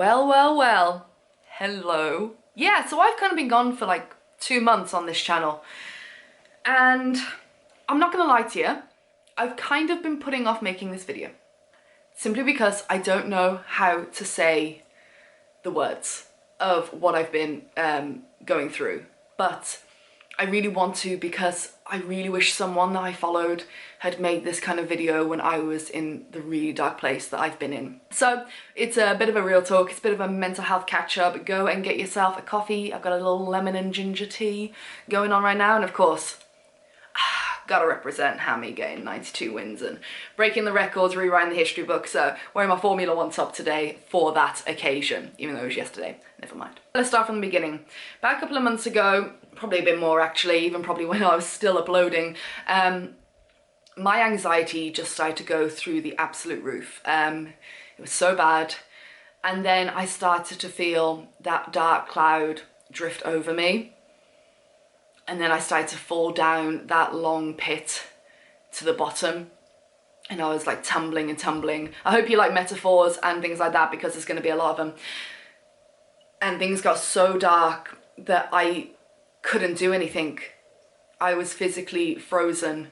Well, hello. Yeah, so I've kind of been gone for like 2 months on this channel, and I'm not gonna lie to you, I've kind of been putting off making this video simply because I don't know how to say the words of what I've been going through, but I really want to because I really wish someone that I followed had made this kind of video when I was in the really dark place that I've been in. So it's a bit of a real talk, it's a bit of a mental health catch up. Go and get yourself a coffee. I've got a little lemon and ginger tea going on right now, and of course, gotta represent Hammy getting 92 wins and breaking the records, rewriting the history book. So wearing my Formula 1 top today for that occasion, even though it was yesterday. Never mind. Let's start from the beginning. About a couple of months ago, probably a bit more actually, even probably when I was still uploading, my anxiety just started to go through the absolute roof. It was so bad. And then I started to feel that dark cloud drift over me. And then I started to fall down that long pit to the bottom. And I was like tumbling and tumbling. I hope you like metaphors and things like that, because there's going to be a lot of them. And things got so dark that I couldn't do anything. I was physically frozen.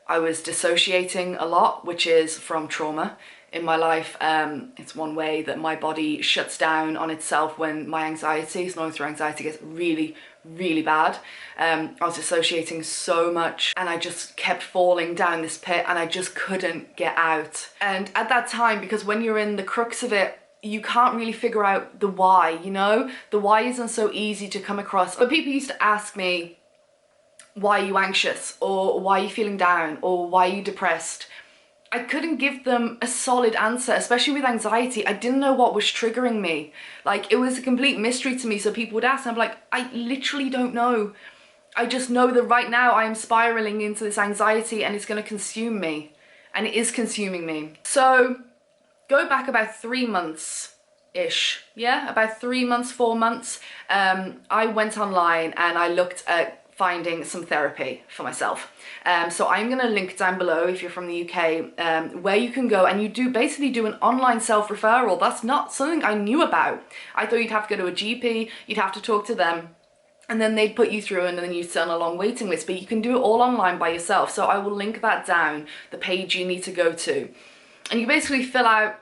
I was dissociating a lot, which is from trauma in my life. It's one way that my body shuts down on itself when my anxiety, snoring through anxiety, gets really, really bad. I was dissociating so much and I just kept falling down this pit and I just couldn't get out. And at that time, because when you're in the crux of it, you can't really figure out the why, you know? The why isn't so easy to come across. But people used to ask me, why are you anxious? Or why are you feeling down? Or why are you depressed? I couldn't give them a solid answer, especially with anxiety. I didn't know what was triggering me. Like, it was a complete mystery to me. So people would ask and I'm like, I literally don't know. I just know that right now I am spiraling into this anxiety and it's going to consume me. And it is consuming me. So go back about 3 months-ish, yeah? About 3 months, 4 months. I went online and I looked at finding some therapy for myself. So I'm going to link down below, if you're from the UK, where you can go and you basically do an online self-referral. That's not something I knew about. I thought you'd have to go to a GP, you'd have to talk to them, and then they'd put you through and then you'd sit on a long waiting list, but you can do it all online by yourself. So I will link that down, the page you need to go to. And you basically fill out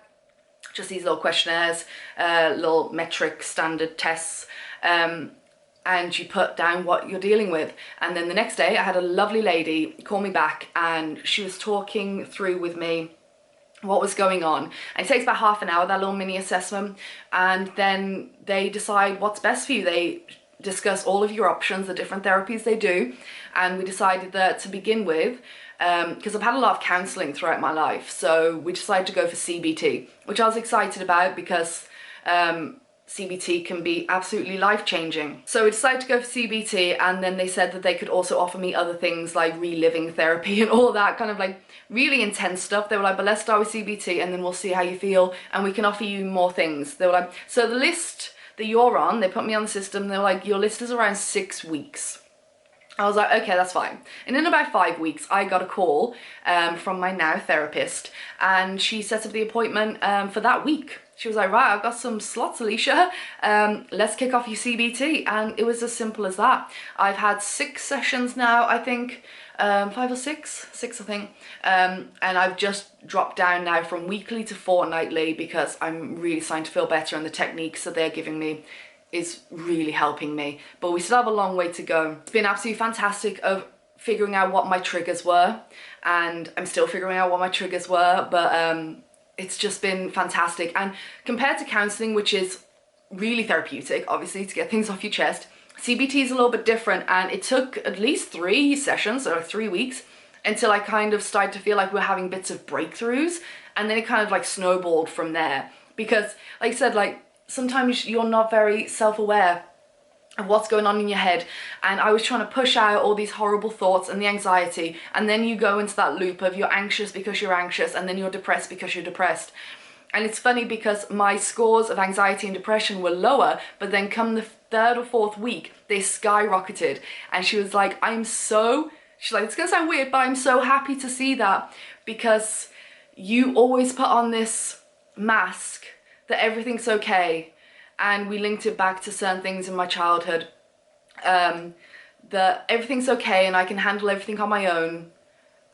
just these little questionnaires, little metric standard tests, and you put down what you're dealing with. And then the next day I had a lovely lady call me back and she was talking through with me what was going on. And it takes about half an hour, that little mini assessment, and then they decide what's best for you. They discuss all of your options, the different therapies they do, and we decided that to begin with, because I've had a lot of counselling throughout my life, so we decided to go for CBT, which I was excited about because CBT can be absolutely life-changing. So we decided to go for CBT, and then they said that they could also offer me other things like reliving therapy and all that kind of like really intense stuff. They were like, but let's start with CBT and then we'll see how you feel and we can offer you more things. They were like, so the list that you're on, they put me on the system, they were like, your list is around 6 weeks. I was like, okay, that's fine. And in about 5 weeks, I got a call from my now therapist, and she set up the appointment for that week. She was like, right, I've got some slots, Alicia. Let's kick off your CBT. And it was as simple as that. I've had 6 sessions now, I think, 5 or 6, I think. And I've just dropped down now from weekly to fortnightly because I'm really starting to feel better, and the techniques that they're giving me is really helping me. But we still have a long way to go. It's been absolutely fantastic of figuring out what my triggers were, and I'm still figuring out what my triggers were, but it's just been fantastic. And compared to counselling, which is really therapeutic, obviously, to get things off your chest, CBT is a little bit different, and it took at least 3 sessions, or 3 weeks, until I kind of started to feel like we're having bits of breakthroughs, and then it kind of like snowballed from there. Because like I said, like, sometimes you're not very self-aware of what's going on in your head, and I was trying to push out all these horrible thoughts and the anxiety, and then you go into that loop of you're anxious because you're anxious, and then you're depressed because you're depressed. And it's funny because my scores of anxiety and depression were lower, but then come the 3rd or 4th week, they skyrocketed. And she was like, she's like, it's gonna sound weird, but I'm so happy to see that, because you always put on this mask that everything's okay, and we linked it back to certain things in my childhood, that everything's okay and I can handle everything on my own,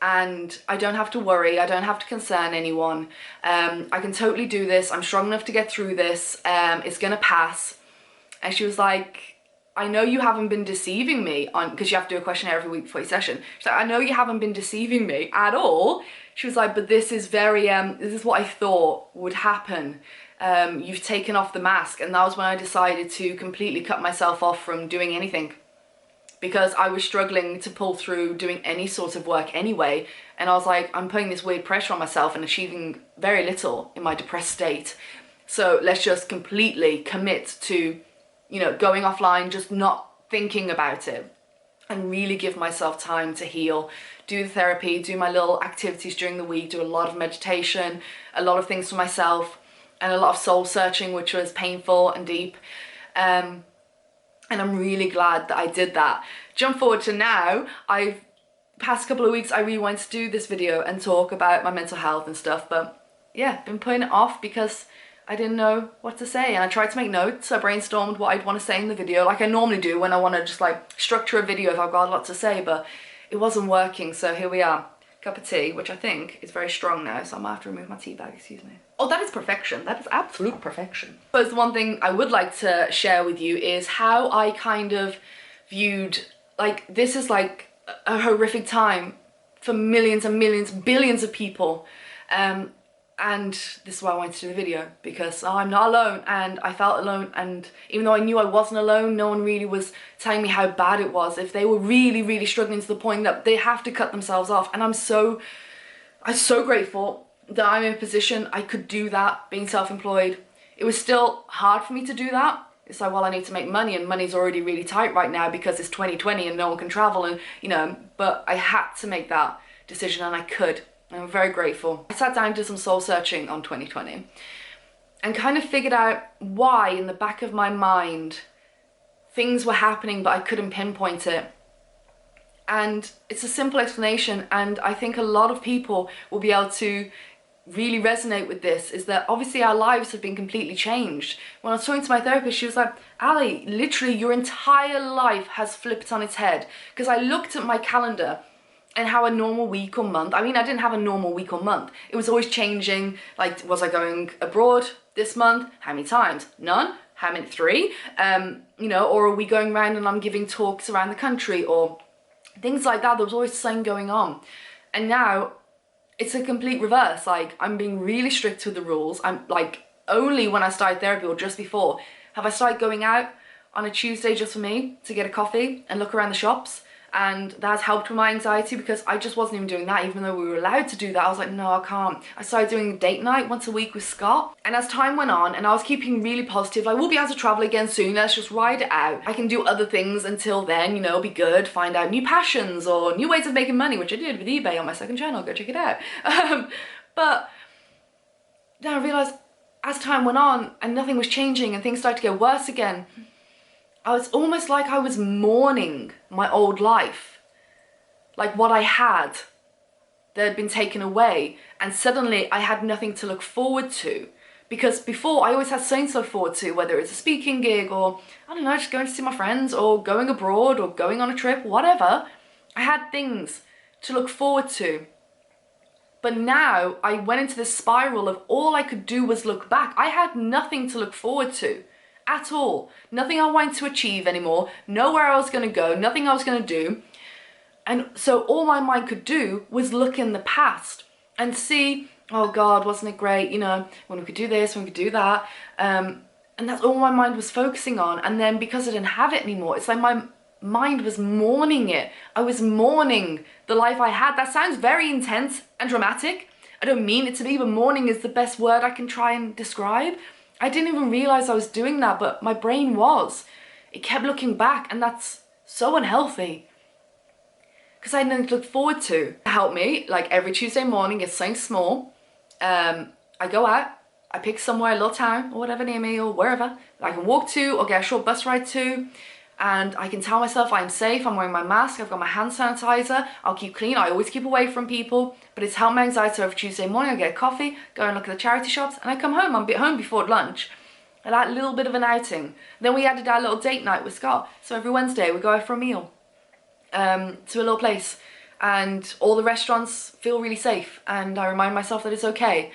and I don't have to worry, I don't have to concern anyone, I can totally do this, I'm strong enough to get through this, it's gonna pass. And she was like, I know you haven't been deceiving me, on because you have to do a questionnaire every week before your session. She's like, I know you haven't been deceiving me at all. She was like, but this is very, this is what I thought would happen. You've taken off the mask. And that was when I decided to completely cut myself off from doing anything, because I was struggling to pull through doing any sort of work anyway. And I was like, I'm putting this weird pressure on myself and achieving very little in my depressed state. So let's just completely commit to, you know, going offline, just not thinking about it, and really give myself time to heal, do the therapy, do my little activities during the week, do a lot of meditation, a lot of things for myself, and a lot of soul searching, which was painful and deep. And I'm really glad that I did that. Jump forward to now, past couple of weeks, I really wanted to do this video and talk about my mental health and stuff, but yeah, been putting it off because I didn't know what to say, and I tried to make notes. I brainstormed what I'd want to say in the video, like I normally do when I want to just like structure a video if I've got a lot to say, but it wasn't working, so here we are. Cup of tea, which I think is very strong now, so I'm gonna have to remove my tea bag, excuse me. Oh, that is perfection. That is absolute perfection. But the one thing I would like to share with you is how I kind of viewed, like, this is like a horrific time for millions and millions, billions of people. And this is why I wanted to do the video, because I'm not alone, and I felt alone, and even though I knew I wasn't alone, no one really was telling me how bad it was, if they were really, really struggling to the point that they have to cut themselves off. And I'm so grateful that I'm in a position I could do that, being self-employed. It was still hard for me to do that. It's like, well, I need to make money, and money's already really tight right now because it's 2020 and no one can travel, and you know, but I had to make that decision, and I could. I'm very grateful. I sat down and did some soul searching on 2020 and kind of figured out why in the back of my mind things were happening but I couldn't pinpoint it. And it's a simple explanation, and I think a lot of people will be able to really resonate with this, is that obviously our lives have been completely changed. When I was talking to my therapist, she was like, Ali, literally your entire life has flipped on its head. Because I looked at my calendar and how a normal week or month, I mean, I didn't have a normal week or month. It was always changing. Like, was I going abroad this month? How many times? None? How many? 3? You know, or are we going around and I'm giving talks around the country, or things like that. There was always something going on. And now it's a complete reverse. Like, I'm being really strict with the rules. I'm like, only when I started therapy or just before have I started going out on a Tuesday just for me to get a coffee and look around the shops. And that has helped with my anxiety, because I just wasn't even doing that, even though we were allowed to do that. I was like, no, I can't. I started doing date night once a week with Scott. And as time went on, and I was keeping really positive, like, we'll be able to travel again soon, let's just ride it out. I can do other things until then, you know, be good, find out new passions or new ways of making money, which I did with eBay on my second channel, go check it out. But then I realized as time went on and nothing was changing and things started to get worse again, I was almost like I was mourning my old life, like what I had that had been taken away, and suddenly I had nothing to look forward to. Because before I always had something to look forward to, whether it's a speaking gig or, I don't know, just going to see my friends or going abroad or going on a trip, whatever. I had things to look forward to. But now I went into this spiral of all I could do was look back. I had nothing to look forward to. At all. Nothing I wanted to achieve anymore, nowhere I was going to go, nothing I was going to do. And so all my mind could do was look in the past and see, oh God, wasn't it great, you know, when we could do this, when we could do that. And that's all my mind was focusing on. And then because I didn't have it anymore, it's like my mind was mourning it. I was mourning the life I had. That sounds very intense and dramatic. I don't mean it to be, but mourning is the best word I can try and describe. I didn't even realize I was doing that, but my brain was. It kept looking back, and that's so unhealthy. Because I had nothing to look forward to. To help me, like every Tuesday morning, it's something small. I go out, I pick somewhere, a little town, or whatever near me, or wherever, that I can walk to, or get a short bus ride to. and I can tell myself I'm safe, I'm wearing my mask, I've got my hand sanitizer, I'll keep clean, I always keep away from people, but it's helped my anxiety over Tuesday morning. I get a coffee, go and look at the charity shops, and I come home. I'm home before lunch. I like a little bit of an outing. Then we added our little date night with Scott, so every Wednesday we go out for a meal to a little place, and all the restaurants feel really safe, and I remind myself that it's okay.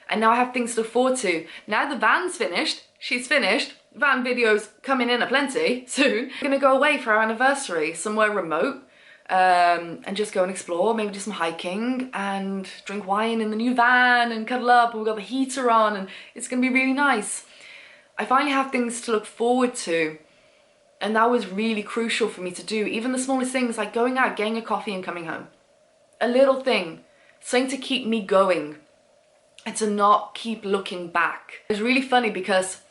And now I have things to look forward to. Now the van's finished, she's finished, van videos coming in aplenty soon. We're gonna go away for our anniversary, somewhere remote, and just go and explore, maybe do some hiking and drink wine in the new van and cuddle up, and we've got the heater on, and it's gonna be really nice. I finally have things to look forward to, and that was really crucial for me to do. Even the smallest things like going out, getting a coffee and coming home. A little thing, something to keep me going and to not keep looking back. It was really funny because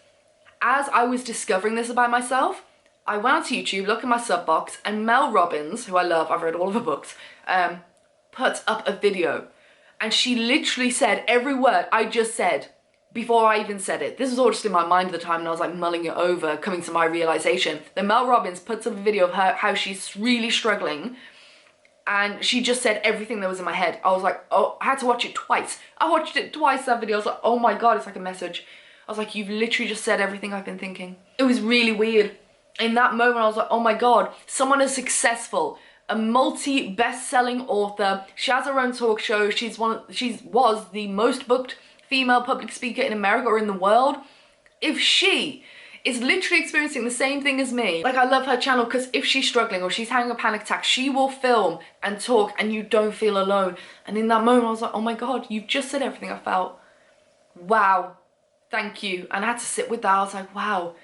as I was discovering this about myself, I went onto YouTube, looked at my sub box, and Mel Robbins, who I love, I've read all of her books, put up a video, and she literally said every word I just said before I even said it. This was all just in my mind at the time, and I was like mulling it over, coming to my realization. Then Mel Robbins puts up a video of her, how she's really struggling, and she just said everything that was in my head. I was like, oh, I had to watch it twice. I watched it twice, that video. I was like, oh my God, it's like a message. I was like, you've literally just said everything I've been thinking. It was really weird. In that moment, I was like, oh my God, someone as successful, a multi-best-selling author. She has her own talk show. She was the most booked female public speaker in America or in the world. If she is literally experiencing the same thing as me, like, I love her channel because if she's struggling or she's having a panic attack, she will film and talk and you don't feel alone. And in that moment, I was like, oh my God, you've just said everything I felt. Wow, thank you. And I had to sit with that. I was like, wow.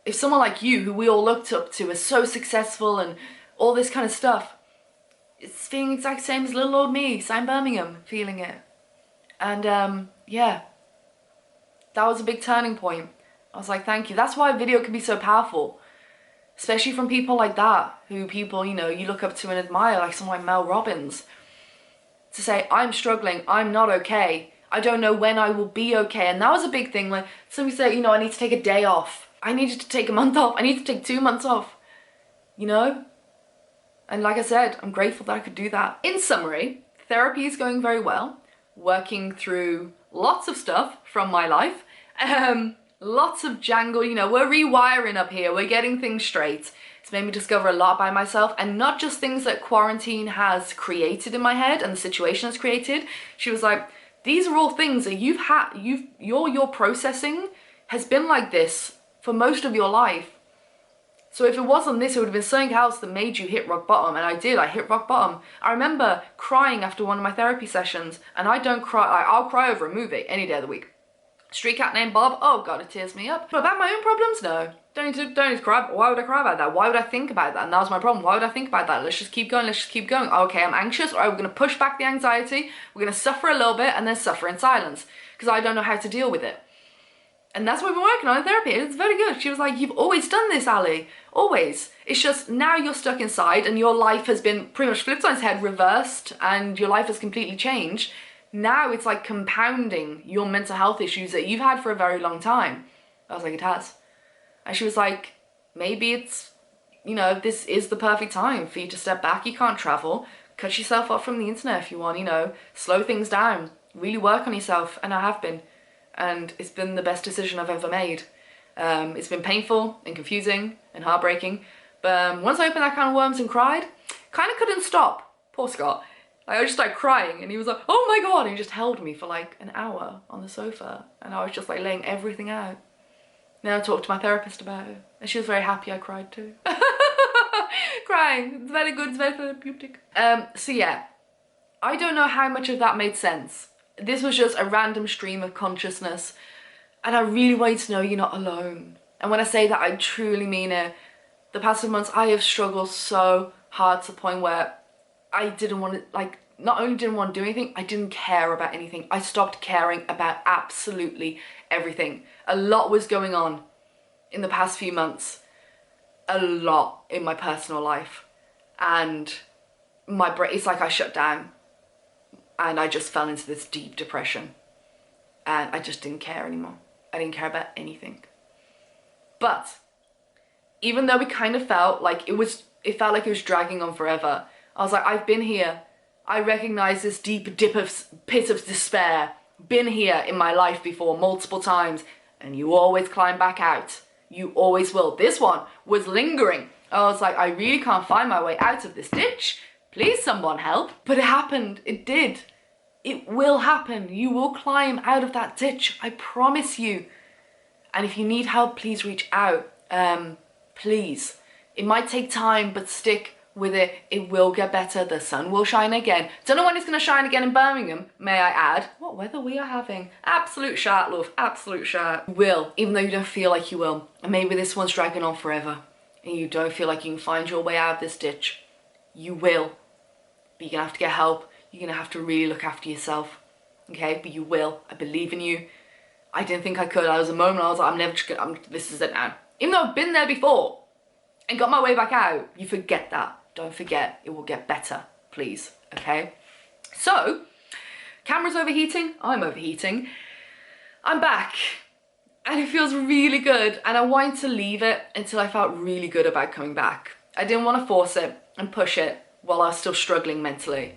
If someone like you, who we all looked up to, is so successful and all this kind of stuff, it's feeling the exact same as little old me, Sam Birmingham, feeling it. And yeah, that was a big turning point. I was like, thank you. That's why a video can be so powerful, especially from people like that, who people, you know, you look up to and admire, like someone like Mel Robbins. To say, I'm struggling, I'm not okay, I don't know when I will be okay. And that was a big thing. Like, somebody said, you know, I need to take a day off. I needed to take a month off. I need to take 2 months off, you know? And like I said, I'm grateful that I could do that. In summary, therapy is going very well. Working through lots of stuff from my life. Lots of jangle, you know, we're rewiring up here. We're getting things straight. It's made me discover a lot by myself, and not just things that quarantine has created in my head and the situation has created. She was like, these are all things that your processing has been like this for most of your life. So if it wasn't this, it would have been something else that made you hit rock bottom. And I did, I hit rock bottom. I remember crying after one of my therapy sessions, and I don't cry, I'll cry over a movie any day of the week. Street cat named Bob, oh God, it tears me up. But about my own problems, no. Don't need to cry. Why would I cry about that? Why would I think about that? And that was my problem. Why would I think about that? Let's just keep going, let's just keep going. Okay, I'm anxious. All right, we're gonna push back the anxiety. We're gonna suffer a little bit and then suffer in silence because I don't know how to deal with it. And that's what we've been working on in therapy. It's very good. She was like, you've always done this, Ali. Always. It's just now you're stuck inside and your life has been pretty much flipped on its head, reversed, and your life has completely changed. Now it's like compounding your mental health issues that you've had for a very long time. I was like, it has. And she was like, maybe it's, you know, this is the perfect time for you to step back. You can't travel. Cut yourself off from the internet if you want, you know, slow things down. Really work on yourself. And I have been. And it's been the best decision I've ever made. It's been painful and confusing and heartbreaking. But once I opened that can of worms and cried, kind of couldn't stop. Poor Scott. Like, I just started crying and he was like, oh my God. And he just held me for like an hour on the sofa. And I was just like laying everything out. Then I talked to my therapist about it. And she was very happy I cried too. Crying. It's very good. It's very therapeutic. So yeah. I don't know how much of that made sense. This was just a random stream of consciousness. And I really want you to know you're not alone. And when I say that, I truly mean it. The past few months, I have struggled so hard to the point where I didn't want to, like, not only didn't want to do anything, I didn't care about anything. I stopped caring about absolutely everything. A lot was going on in the past few months. A lot in my personal life. And my brain, it's like I shut down. And I just fell into this deep depression. And I just didn't care anymore. I didn't care about anything. But even though it kind of felt like it felt like it was dragging on forever. I was like, I've been here. I recognize this deep pit of despair. Been here in my life before multiple times, and you always climb back out. You always will. This one was lingering. I was like, I really can't find my way out of this ditch. Please someone help. But it happened. It did. It will happen. You will climb out of that ditch. I promise you. And if you need help, please reach out. Please. It might take time, but stick with it. It will get better. The sun will shine again. Don't know when it's going to shine again in Birmingham, may I add. What weather we are having. Absolute shite, love. Absolute shite. You will, even though you don't feel like you will. And maybe this one's dragging on forever and you don't feel like you can find your way out of this ditch. You will. But you're going to have to get help. You're going to have to really look after yourself. Okay? But you will. I believe in you. I didn't think I could. I was a moment I was like, I'm never just gonna, this is it now. Even though I've been there before and got my way back out, you forget that. Don't forget, it will get better, please, okay? So, camera's overheating, I'm overheating. I'm back, and it feels really good, and I wanted to leave it until I felt really good about coming back. I didn't want to force it and push it while I was still struggling mentally.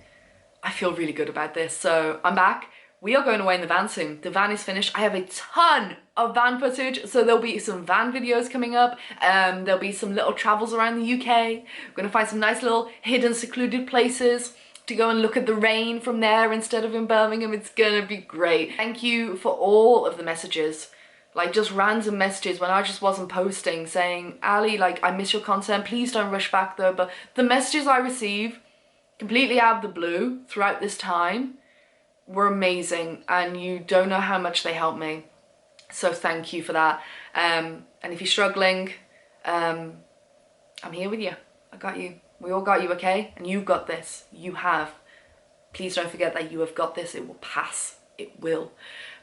I feel really good about this, so I'm back. We are going away in the van soon. The van is finished. I have a ton of van footage, so there'll be some van videos coming up. There'll be some little travels around the UK. We're gonna find some nice little hidden, secluded places to go and look at the rain from there instead of in Birmingham. It's gonna be great. Thank you for all of the messages, like just random messages when I just wasn't posting, saying, Ali, like, I miss your content. Please don't rush back though. But the messages I receive completely out of the blue throughout this time were amazing, and you don't know how much they helped me. So thank you for that. And if you're struggling, I'm here with you. I got you. We all got you, okay? And you've got this. You have. Please don't forget that you have got this. It will pass. It will.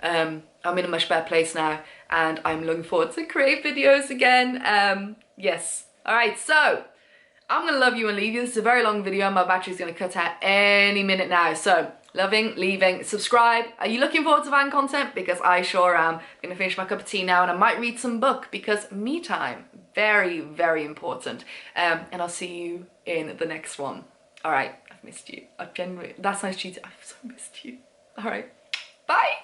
I'm in a much better place now, and I'm looking forward to create videos again. Yes. All right, so I'm gonna love you and leave you. This is a very long video. My battery's gonna cut out any minute now. So loving, leaving, subscribe. Are you looking forward to van content? Because I sure am. I'm gonna finish my cup of tea now, and I might read some book because me time, very, very important. And I'll see you in the next one. All right, I've missed you. I've genuinely, that sounds cheaty. I've so missed you. All right, bye.